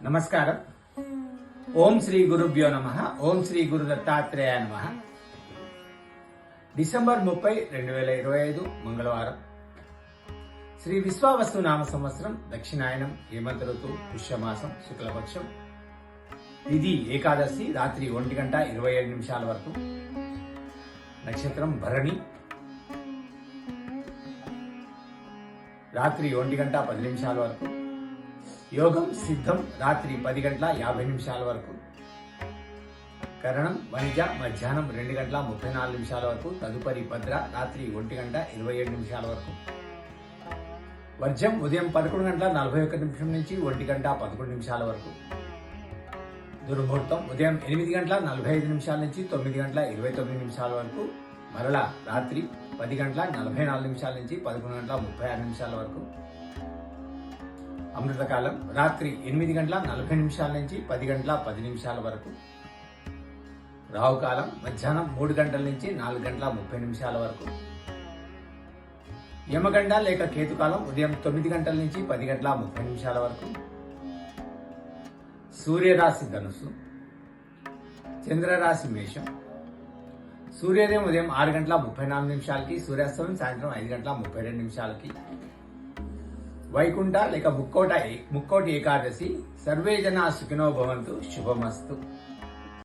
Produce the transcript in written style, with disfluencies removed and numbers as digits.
నమస్కారం. ఓం శ్రీ గురుభ్యో నమః. ఓం శ్రీ గురు దత్తాత్రేయ నమః. డిసెంబర్ 30, 2025 మంగళవారం. శ్రీ విశ్వావస్తు నామ సంవత్సరం దక్షిణాయనం, హేమంత ఋతువు, పుష్యమాసం, శుక్లపక్షం. ఇది ఏకాదశి రాత్రి 1:27 వరకు. నక్షత్రం భరణి. రాత్రి 1:10 వరకు. యోగం సిద్ధం రాత్రి 10:50 వరకు. కరణం వణిజ మధ్యాహ్నం 2:34 వరకు. తదుపరి భద్ర రాత్రి 1:27 వరకు. వర్జం ఉదయం 11:41 నుంచి 1:11 వరకు. దుర్ముహూర్తం ఉదయం 8:45 నుంచి 9:29 వరకు. మరలా రాత్రి 10:44 నుంచి 11:36 వరకు. అమృతకాలం రాత్రి 8:40 నుంచి 10:10 వరకు. రాహుకాలం మధ్యాహ్నం 3 గంటల నుంచి 4:30 వరకు. యమగండ లేక కేతుకాలం ఉదయం 9 గంటల నుంచి 10:30 వరకు. సూర్యరాశి ధనుస్సు, చంద్రరాశి మేషం. సూర్యోదయం ఉదయం 6:34 సూర్యాస్తమయం సాయంత్రం 5:32. వైకుంఠ లేక ముక్కోటి ఏకాదశి. సర్వే జనా సుఖినో భవంతు. శుభమస్తు.